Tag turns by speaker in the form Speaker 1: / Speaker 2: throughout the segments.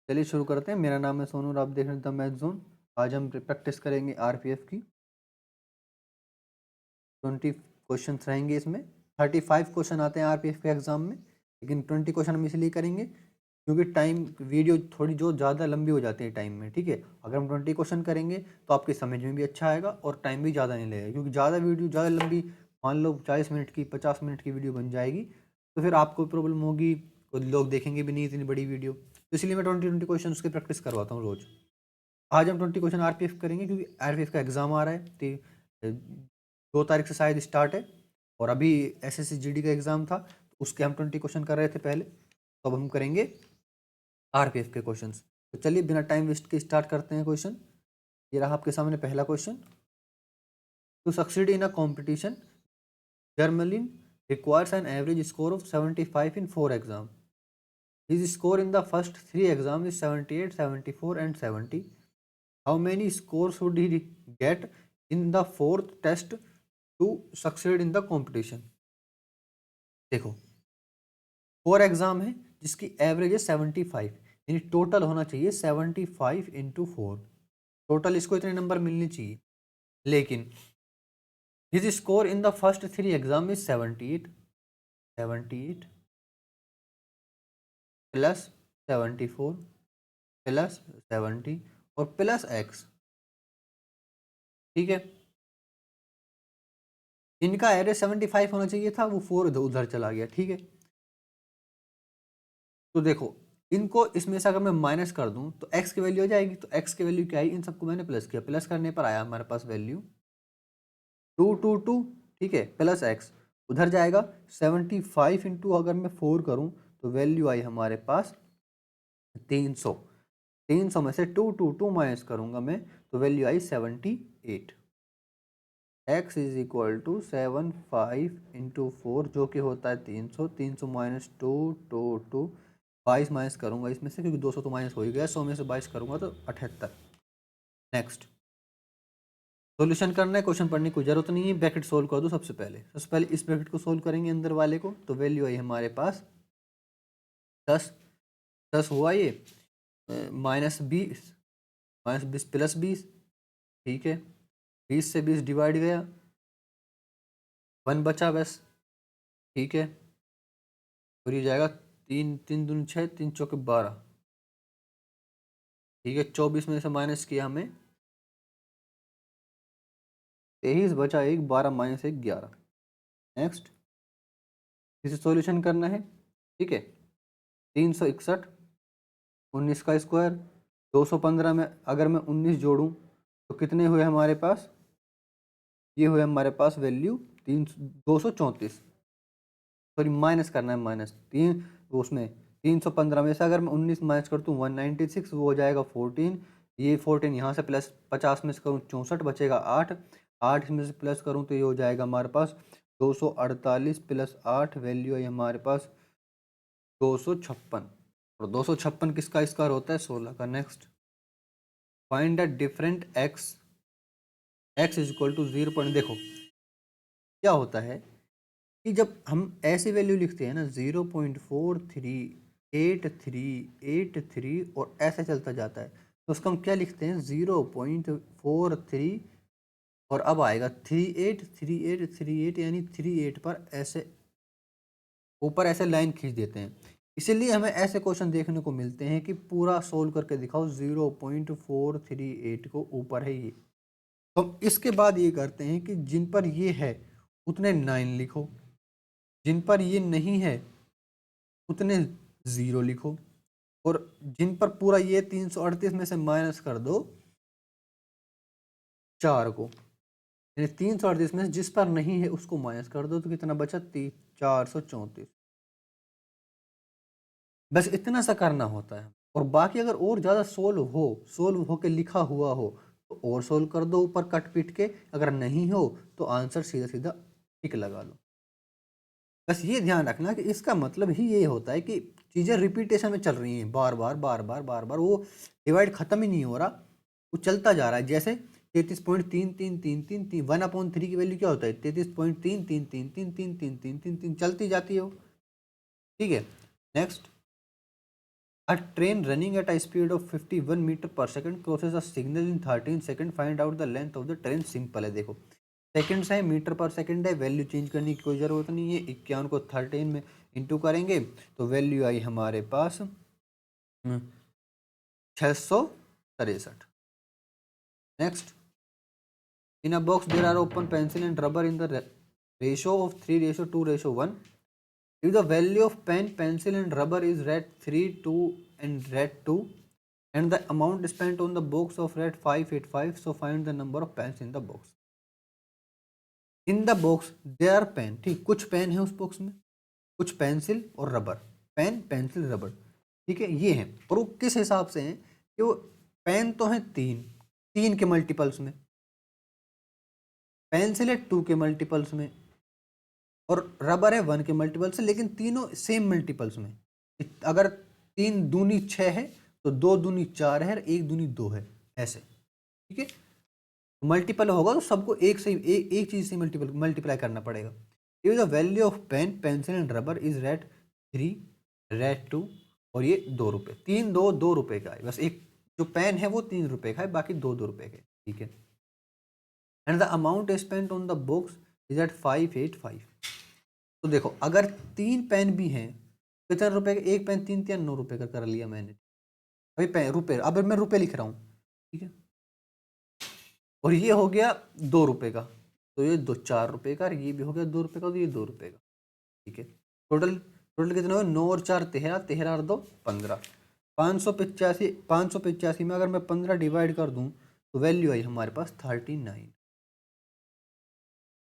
Speaker 1: चलिए शुरू करते हैं। मेरा नाम है सोनू और आप देख रहे हैं द मैथ जोन। आज हम प्रैक्टिस करेंगे आरपीएफ की। 20 क्वेश्चंस रहेंगे इसमें। 35 क्वेश्चन आते हैं आरपीएफ के एग्जाम में, लेकिन 20 क्वेश्चन हम इसलिए करेंगे क्योंकि टाइम वीडियो थोड़ी जो ज़्यादा लंबी हो जाती है टाइम में। ठीक है, अगर हम 20 क्वेश्चन करेंगे तो आपके समझ में भी अच्छा आएगा और टाइम भी ज़्यादा नहीं लगेगा, क्योंकि ज़्यादा वीडियो ज़्यादा लंबी, मान लो 40 मिनट की 50 मिनट की वीडियो बन जाएगी तो फिर आपको प्रॉब्लम होगी, कुछ लोग देखेंगे भी नहीं इतनी बड़ी वीडियो। तो इसलिए मैं 20 क्वेश्चन की प्रैक्टिस करवाता हूँ रोज़। आज हम 20 क्वेश्चन आरपीएफ करेंगे क्योंकि आरपीएफ का एग्जाम आ रहा है। 2 तारीख से शायद स्टार्ट है, और अभी एसएससी जीडी का एग्जाम था तो उसके हम 20 क्वेश्चन कर रहे थे पहले। तो अब हम करेंगे आरपीएफ के क्वेश्चंस। तो चलिए बिना टाइम वेस्ट के स्टार्ट करते हैं क्वेश्चन। ये रहा आपके सामने पहला question. To succeed in a competition जर्मलिन requires an average score of 75 in 4 exams. His score in the first 3 exams is 78, 74 and 70. How many scores should he get in the fourth test to succeed in the competition? देखो, 4 exam है जिसकी average है 75, यानी total होना चाहिए 75 into 4। Total इसको इतने number मिलने चाहिए, लेकिन his score in the first 3 exam is 78, 78 plus 74 plus 70 और प्लस एक्स। ठीक है, इनका एवरेज 75 होना चाहिए था, वो 4 उधर उधर चला गया। ठीक है, तो देखो इनको इसमें से अगर मैं माइनस कर दूं तो x की वैल्यू हो जाएगी। तो x की वैल्यू क्या आई, इन सबको मैंने प्लस किया, प्लस करने पर आया हमारे पास वैल्यू 222। ठीक है, प्लस x उधर जाएगा 75 इंटू अगर मैं 4 करूं तो वैल्यू आई हमारे पास 300। 300 में से 222 माइनस करूंगा मैं तो वैल्यू आई 78। x is equal to 75 into 4 जो कि होता है 300। 300 माइनस 222, 22 माइनस करूंगा इसमें से, क्योंकि 200 तो माइनस हो ही गया। 100 में से 22 करूंगा तो 78। नेक्स्ट सॉल्यूशन करना है, क्वेश्चन पढ़ने की कोई जरूरत नहीं है। ब्रैकेट सोल्व कर दो। सबसे पहले इस ब्रैकेट को सोल्व करेंगे अंदर वाले को, तो वैल्यू आई हमारे पास 10। 10 हुआ ये -20, -20 प्लस 20। ठीक है, 20 से 20 डिवाइड गया, 1 बचा बस। ठीक है, और ये जाएगा 3 3 दूनी 6, 3 चौके 12। ठीक है, 24 में से माइनस किया हमें 23 बचा 1, 12 माइनस 1 11। नेक्स्ट इसे सॉल्यूशन करना है। ठीक है, 361, 19 का स्क्वायर, 215 में अगर मैं 19 जोड़ूं तो कितने हुए हमारे पास, ये हुए हमारे पास वैल्यू 234। सॉरी माइनस करना है, माइनस 3 उसमें 315 में से अगर मैं 19 माइनस कर दूँ 196, वो हो जाएगा 14। ये 14 यहाँ से प्लस 50 में से करूँ 64 बचेगा 8। 8 में से प्लस करूँ तो ये हो जाएगा हमारे पास 248 प्लस 8, वैल्यू है हमारे पास 256। और 256 किसका स्क्वायर होता है, 16 का। Next find the different X, X is equal to 0 देखो क्या होता है कि जब हम ऐसी वैल्यू लिखते हैं ना 0.438383 और ऐसे चलता जाता है, तो उसको हम क्या लिखते हैं 0.43, और अब आएगा 383838, यानी 38 पर ऐसे ऊपर ऐसे लाइन खींच देते हैं। इसीलिए हमें ऐसे क्वेश्चन देखने को मिलते हैं कि पूरा सोल्व करके दिखाओ 0.438 को ऊपर है ये। तो हम इसके बाद ये करते हैं कि जिन पर ये है उतने 9 लिखो, जिन पर ये नहीं है उतने 0 लिखो, और जिन पर पूरा ये 338 में से माइनस कर दो 4 को, यानी 338 में से जिस पर नहीं है उसको माइनस कर दो तो कितना बचा 434। बस इतना सा करना होता है। और बाकी अगर और ज़्यादा सोल्व हो के लिखा हुआ हो तो और सोल्व कर दो ऊपर कट पीट के, अगर नहीं हो तो आंसर सीधा सीधा टिक लगा लो। बस ये ध्यान रखना कि इसका मतलब ही ये होता है कि चीज़ें रिपीटेशन में चल रही हैं, बार बार बार बार बार बार, वो डिवाइड खत्म ही नहीं हो रहा, वो चलता जा रहा है। जैसे 33.333333 1/3 की वैल्यू क्या होता है, 33.33333333 चलती जाती है वो। ठीक है, next A train running at a speed of 51 meter per second crosses a signal in 13 second, find out the length of the train. Simple है, देखो सेकंड्स है, मीटर पर सेकंड है, वैल्यू चेंज करने की कोई ज़रूरत नहीं है। 51 को 13 में इंटू करेंगे तो वैल्यू आई हमारे पास 663। Next, in a box there are open pencil and rubber in the ratio of 3:2:1। If the value of pen, pencil and rubber is red 3, 2 and red 2 and the amount spent on the box of red 585, so find the number of pens in the box. In the box there are pen, ठीक, कुछ pen है उस box में, कुछ pencil और rubber, pen pencil rubber, ठीक है, ये हैं। और वो किस हिसाब से हैं कि वो पेन तो हैं तीन के मल्टीपल्स में, पेंसिल है 2 के मल्टीपल्स में और रबर है 1 के मल्टीपल से, लेकिन तीनों सेम मल्टीपल्स में। अगर 3 दूनी 6 है तो 2 दूनी 4 है और 1 दूनी 2 है, ऐसे, ठीक है। मल्टीपल होगा तो सबको एक से एक चीज से मल्टीप्लाई करना पड़ेगा। If the value of pen pencil and rubber is rate 3, rate 2 और ये 2 रुपये, 3 2 रुपये का है, बस एक जो पेन है वो 3 रुपये का है, बाकी 2 रुपये के, ठीक है। And the amount spent on the box is at 585। तो देखो अगर 3 पेन भी हैं कितने रुपए के, एक पेन 3 3 9 रुपए का कर लिया मैंने, अभी पेन रुपए, अब मैं रुपए लिख रहा हूँ, ठीक है। और ये हो गया 2 रुपए का, तो ये 4 रुपए का, ये भी हो गया 2 रुपए का, तो ये 2 रुपए का, ठीक है। टोटल कितना हो, 9 और 4 13, 13 और 2 15, 585 में अगर मैं 15 डिवाइड कर दूं तो वैल्यू आई हमारे पास 39,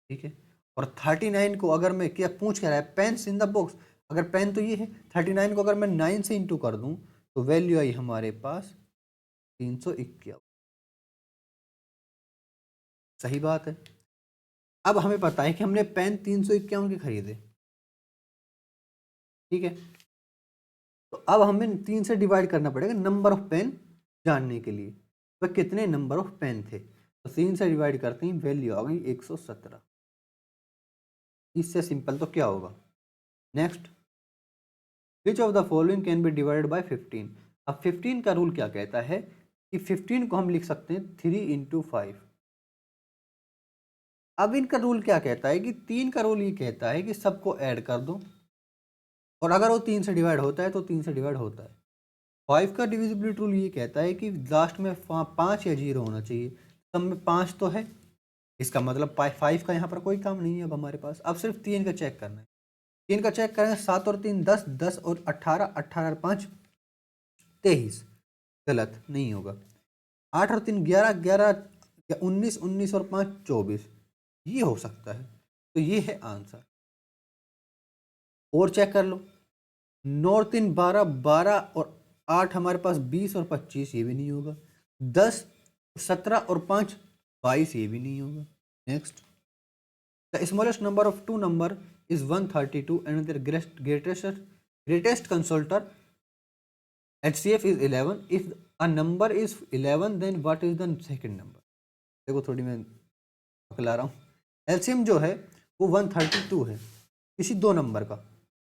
Speaker 1: ठीक है। और 39 को अगर मैं क्या पूछ के रहा है, पेन्स इन द बॉक्स, अगर पेन तो ये है, 39 को अगर मैं 9 से इंटू कर दूं तो वैल्यू आई हमारे पास 351। सही बात है। अब हमें पता है कि हमने पेन 351 के खरीदे, ठीक है। तो अब हमें 3 से डिवाइड करना पड़ेगा नंबर ऑफ पेन जानने के लिए, तो कितने नंबर ऑफ पेन थे, तो 3 से डिवाइड करते ही वैल्यू आ गई 117। इससे सिंपल तो क्या होगा। Next, which of the following can be divided by 15। अब 15 का रूल क्या कहता है कि 15 को हम लिख सकते हैं 3 × 5। अब इनका रूल क्या कहता है कि 3 का रूल ये कहता है कि सबको ऐड कर दो, और अगर वो 3 से डिवाइड होता है तो 3 से डिवाइड होता है। 5 का डिविजिबिलिटी रूल ये कहता है कि लास्ट में 5 या 0 होना चाहिए, सब में 5 तो है, इसका मतलब 5 का यहाँ पर कोई काम नहीं है। अब हमारे पास अब सिर्फ 3 का चेक करना है, 3 का चेक करेंगे, 7 और 3 10, 10 और 18, 18 और 5 23, गलत नहीं होगा। 8 और 3 11, 11 19, 19 और 5 24, ये हो सकता है, तो ये है आंसर। और चेक कर लो, 9 और 3 12, 12 और 8 हमारे पास 20 और 25, ये भी नहीं होगा। 10 17 और 5 22, ये भी नहीं होगा। Next, the smallest number of two number is 132 and their greatest consultant HCF is 11. If a number is 11 then what is the second number? देखो थोड़ी मैं अकला रहा हूँ। LCM जो है वो 132 है, किसी दो नंबर का,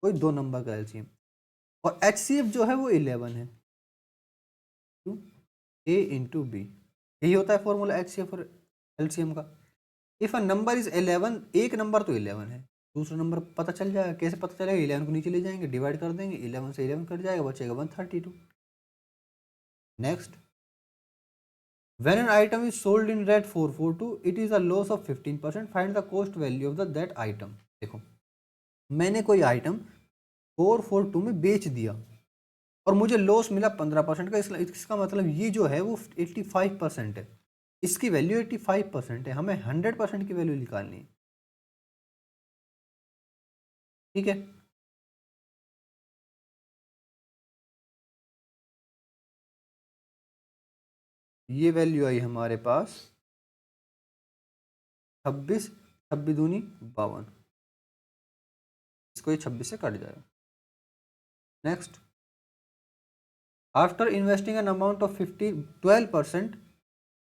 Speaker 1: कोई दो नंबर का LCM, और HCF जो है वो 11 है, A × B, यही होता है फॉर्मूला HCF और LCM का। इफ अ नंबर इज 11, एक नंबर तो 11 है, दूसरा नंबर पता चल जाएगा, कैसे पता चलेगा, 11 को नीचे ले जाएंगे, डिवाइड कर देंगे, 11 से 11 कट जाएगा, बचेगा 132। Next, when an item is sold in rate 442 it is a loss of 15%, find the cost value of the that item. देखो मैंने कोई आइटम 442 में बेच दिया और मुझे लॉस मिला 15% का, इसका मतलब ये जो है वो 85% है, इसकी वैल्यू 85% है, हमें 100% की वैल्यू निकालनी है, ठीक है। ये वैल्यू आई हमारे पास 26, 26 दूनी 52, इसको ये 26 से कट जाएगा। Next, after investing an amount of 12%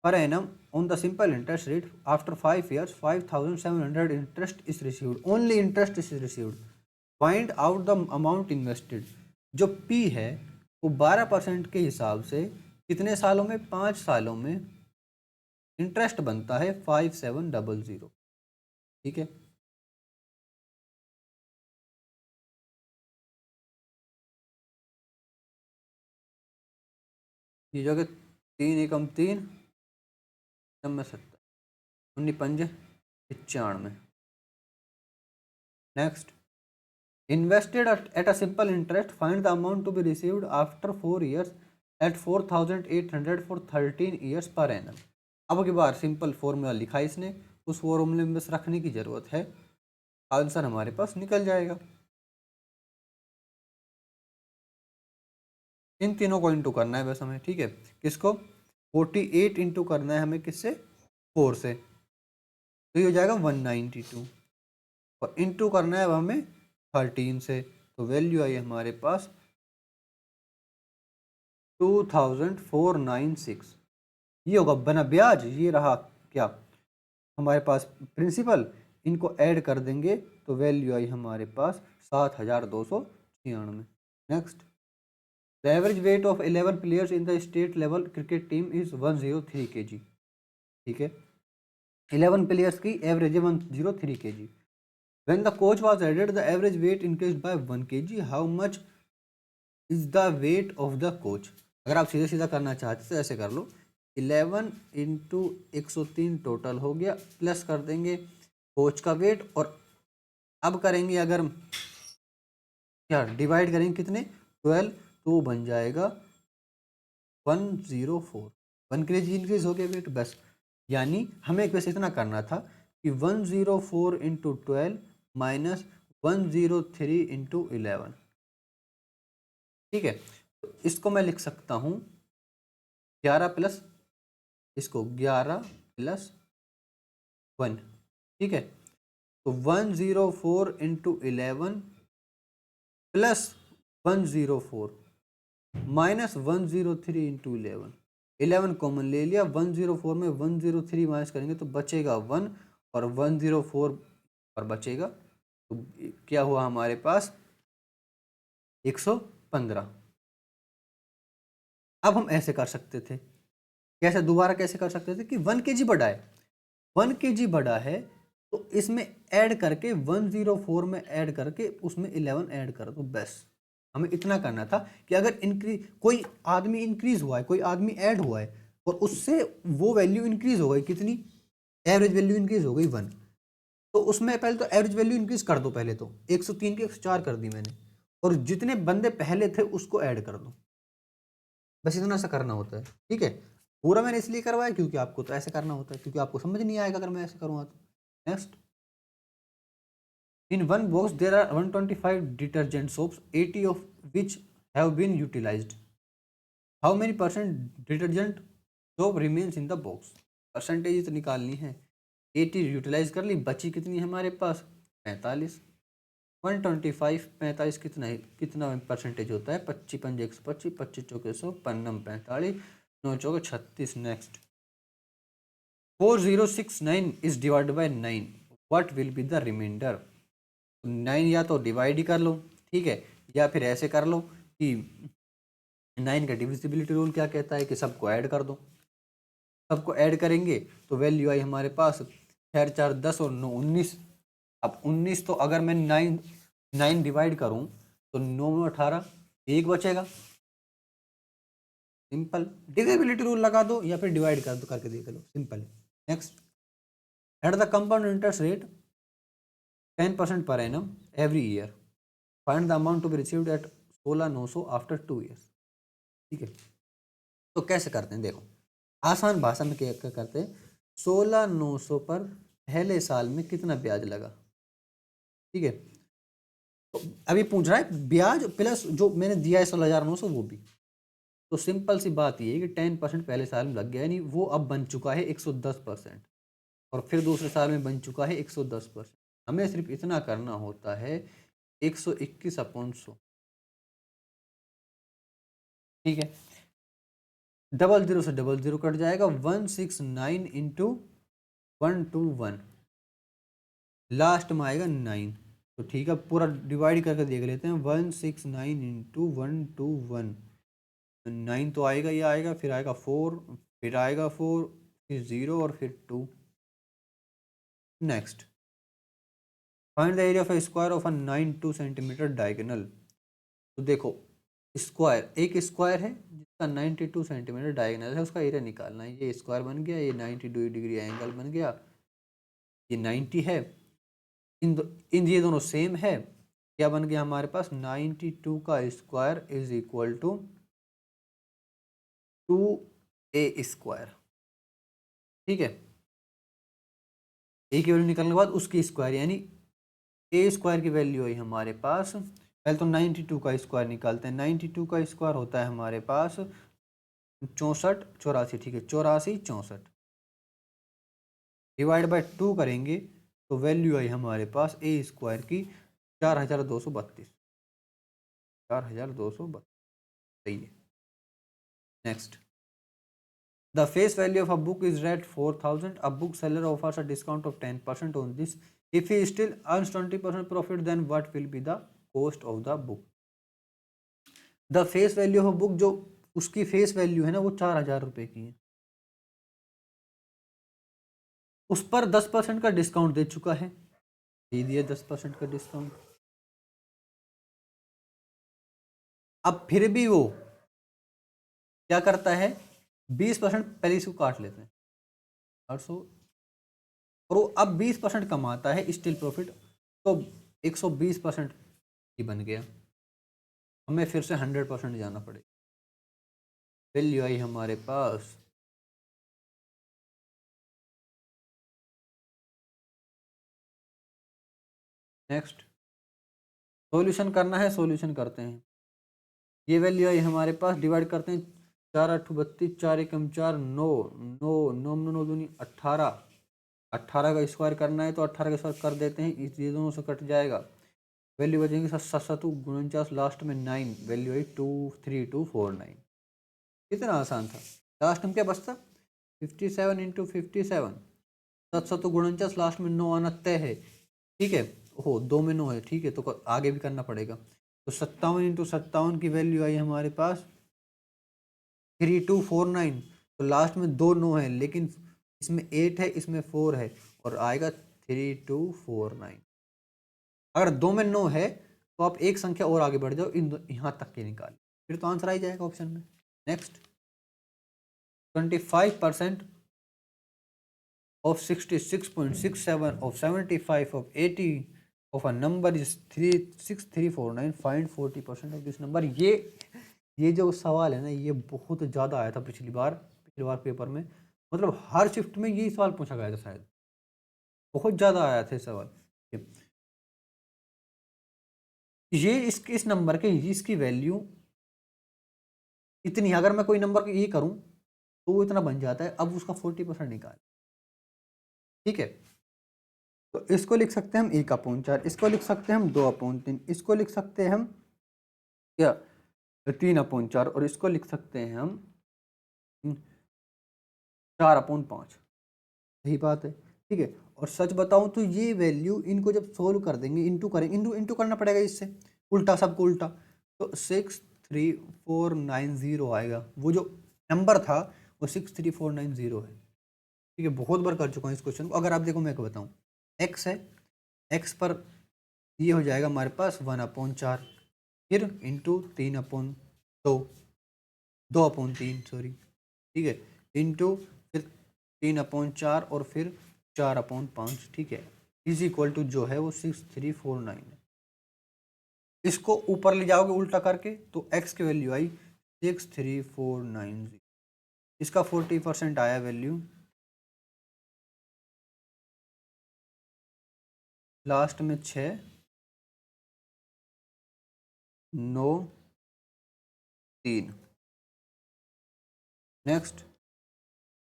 Speaker 1: per annum on the simple interest rate, after 5 years 5700 interest is received, only interest is received, find out the amount invested। जो P है वो 12% के हिसाब से कितने सालों में, 5 सालों में इंटरेस्ट बनता है 5700। ठीक है, ये जो कि 3 एकम 3 में 70 19 पंजे 95। Next, invested at a simple interest, find the amount to be received after 4 years at 4800 for 13 years per annum। अब की बार सिंपल फॉर्मूला लिखा है इसने, उस फॉर्मूले में बस रखने की ज़रूरत है, आंसर हमारे पास निकल जाएगा। इन तीनों को इंटू करना है बस हमें, ठीक है। किसको, 48 इंटू करना है हमें किससे, 4 से, तो ये हो जाएगा 192, और इंटू करना है अब हमें 13 से, तो वैल्यू आई हमारे पास 2496। ये होगा बना ब्याज, ये रहा क्या हमारे पास प्रिंसिपल, इनको ऐड कर देंगे तो वैल्यू आई हमारे पास 7296। Next, the average weight of 11 players in the state level cricket team is 103 kg। ठीक है, 11 प्लेयर्स की एवरेज है 103 kg। When the coach was added the average weight increase by 1 kg, how much is the weight of the coach. अगर आप सीधा सीधा करना चाहते तो ऐसे कर लो, 11 इंटू 103 टोटल हो गया, प्लस कर देंगे कोच का वेट, और अब करेंगे अगर क्या डिवाइड करेंगे कितने, 12, तो वो बन जाएगा 104। 1 kg इंक्रीज हो गया वेट बस। यानी हमें एक वैसे इतना करना था कि 104 इंटू 12 माइनस 103 इंटू 11। ठीक है, तो इसको मैं लिख सकता हूँ 11 प्लस इसको 11 प्लस 1। ठीक है, तो 104 into 11 plus 104 minus 103 into 11 common ले लिया, 104 में 103 माइनस करेंगे तो बचेगा 1, और 104 और बचेगा, तो क्या हुआ हमारे पास 115। अब हम ऐसे कर सकते थे, कैसे दोबारा कैसे कर सकते थे कि 1 kg बढ़ा है, 1 kg बढ़ा है, तो इसमें ऐड करके 104 में ऐड करके उसमें 11 ऐड कर दो बस। हमें इतना करना था कि अगर इंक्रीज कोई आदमी इंक्रीज हुआ है, कोई आदमी ऐड हुआ है, और उससे वो वैल्यू इंक्रीज हो गई कितनी, एवरेज वैल्यू इंक्रीज हो गई 1, तो उसमें पहले तो एवरेज वैल्यू इंक्रीज कर दो, पहले तो 103 के 104 कर दी मैंने, और जितने बंदे पहले थे उसको ऐड कर दो, बस इतना सा करना होता है। ठीक है, पूरा मैंने इसलिए करवाया क्योंकि आपको तो ऐसे करना होता है, क्योंकि आपको समझ नहीं आएगा अगर मैं ऐसे करूँगा तो। Next, in one box there are 125 detergent soaps, 80 of which have been utilized. How many percent detergent soap remains in the box? Percentage तो निकालनी है, 80 यूटिलाइज कर ली, बची कितनी हमारे पास 45। 125 45 कितना है, कितना परसेंटेज होता है, 25 पंजे 125, 25 चौके 100, पन्नम 45, 9 चौके 36। Next, 4069 is divided by 9, what will be the remainder? 9 या तो डिवाइड ही कर लो, ठीक है, या फिर ऐसे कर लो कि 9 का डिविजिबिलिटी रूल क्या कहता है कि सबको ऐड कर दो, सबको ऐड करेंगे तो वैल्यू आई हमारे पास 4 4 10 और 9 19। अब 19 तो अगर मैं 9 डिवाइड करूं तो 9 में 18, एक बचेगा, सिंपल डिविजिबिलिटी रूल लगा दो या फिर डिवाइड कर दो, करके देख लो, simple. Next, at the compound interest rate 10% per annum every year, find the amount to be received at 16,900 after 2 years। ठीक है, तो कैसे करते हैं देखो, आसान भाषा में क्या क्या करते हैं, 16,900 पर पहले साल में कितना ब्याज लगा। ठीक है, तो अभी पूछ रहा है ब्याज प्लस जो मैंने दिया है 16,900 वो भी, तो सिंपल सी बात ये है कि 10% पहले साल में लग गया, यानी वो अब बन चुका है 110%, और फिर दूसरे साल में बन चुका है 110%। हमें सिर्फ इतना करना होता है 121/100। ठीक है, डबल जीरो से डबल जीरो कट जाएगा, 169 इंटू 121, लास्ट में आएगा 9। तो ठीक है, पूरा डिवाइड करके देख लेते हैं, 169 इंटू 121 9 तो आएगा, ये आएगा, फिर आएगा 4, फिर आएगा 4, फिर 0 और फिर 2। Next, find the area of A square of a 92 centimetre diagonal. तो देखो, स्क्वायर, एक स्क्वायर है जिसका 92 सेंटीमीटर डायगोनल है, उसका एरिया निकालना है। ये स्क्वायर बन गया, ये 92 डिग्री एंगल बन गया, ये 90 है, इन ये दोनों सेम है। क्या बन गया हमारे पास, 92 का square is equal to 2a square. ठीक है, ए की वैल्यू निकालने के बाद उसकी स्क्वायर, यानी ए स्क्वायर की वैल्यू है हमारे पास। पहले तो 92 का स्क्वायर निकालते हैं। 92 का स्क्वायर होता है हमारे पास 64 84, ठीक है, 84 64 डिवाइड बाय 2 करेंगे तो वैल्यू आई हमारे पास ए स्क्वायर की 4232, 4232। सही है। Next, the face value of a book is rate 4000, a book seller offers a discount of 10% on this, if he still earns 20% profit then what will be the cost of the book. The face value of a book, जो उसकी face value है ना, वो 4000 रुपये की है, उस पर 10% का डिस्काउंट दे चुका है, दे दिया 10% का डिस्काउंट। अब फिर भी वो क्या करता है, 20% पहले इसको काट लेते हैं 800, और वो अब 20% कमाता है स्टिल प्रॉफिट, तो 120% ही बन गया। हमें फिर से 100% जाना पड़ेगा। वैल्यू आई हमारे पास नेक्स्ट, सॉल्यूशन करना है, सॉल्यूशन करते हैं। ये वैल्यू आई हमारे पास, डिवाइड करते हैं, 4 8 32, 4 एकम 4, 9 9 9 9 दूनी 18, 18 का स्क्वायर करना है तो 18 का स्क्वायर कर देते हैं, ये दोनों से कट जाएगा, वैल्यू बचेंगे 7 लास्ट में 9, वैल्यू आई 23249। कितना आसान था। लास्ट में क्या बचता, 57 इंटू 57, 7 लास्ट में 9 आना तय है। ठीक है, हो 2 में 9 है, ठीक है, तो आगे भी करना पड़ेगा। तो 57 इंटू 57 की वैल्यू आई हमारे पास 3249। तो लास्ट में 2 9 है, लेकिन इसमें 8 है, इसमें 4 है, और आएगा 3249। अगर 2 में 9 है तो आप एक संख्या और आगे बढ़ जाओ, यहाँ तक के निकाल, फिर तो आंसर आ ही जाएगा ऑप्शन में। Next, 25% of 66.67 of 75 of 80 of a number is 36349, find 40% of this number। ये जो सवाल है ना, ये बहुत ज़्यादा आया था पिछली बार पेपर में, मतलब हर शिफ्ट में यही सवाल पूछा गया था शायद, बहुत ज़्यादा आया था सवाल। ये इस नंबर के, इसकी वैल्यू इतनी, अगर मैं कोई नंबर ये करूं तो वो इतना बन जाता है, अब उसका 40% निकाल। ठीक है, तो इसको लिख सकते हैं हम 1/4, इसको लिख सकते हैं हम 2/3, इसको लिख सकते हैं हम क्या 3/4, और इसको लिख सकते हैं हम 4/5। यही बात है। ठीक है, और सच बताऊं तो ये वैल्यू, इनको जब सोल्व कर देंगे, इंटू करेंगे, इंटू करना पड़ेगा इससे, उल्टा, सबको उल्टा, तो 63490 आएगा। वो जो नंबर था वो 63490 है। ठीक है, बहुत बार कर चुका हूँ इस क्वेश्चन को। अगर आप देखो, मैं बताऊँ, एक्स है, एक्स पर ये हो जाएगा हमारे पास 1/4, फिर इंटू 3/2, 2/3 सॉरी, ठीक है, इंटू फिर 3/4 और फिर 4/5, ठीक है, इज इक्वल टू जो है वो 6349 है। इसको ऊपर ले जाओगे उल्टा करके तो x की वैल्यू आई 63490, इसका 40% आया वैल्यू, लास्ट में 6 9 3। Next,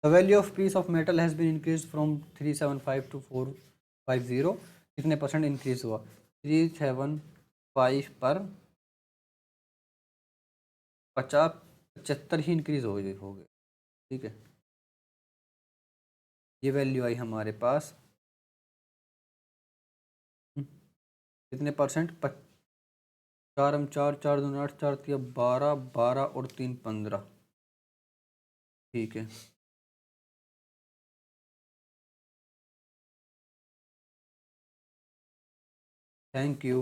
Speaker 1: the value of piece of metal has been increase from 375 to 450, कितने परसेंट इंक्रीज हुआ, 375 पर 75 ही इंक्रीज हो गए। ठीक है, ये वैल्यू आई हमारे पास कितने परसेंट, 4 हम 4, 4 दूनी 8, 4 तिया 12, 12 और 3 15। ठीक है। Thank you.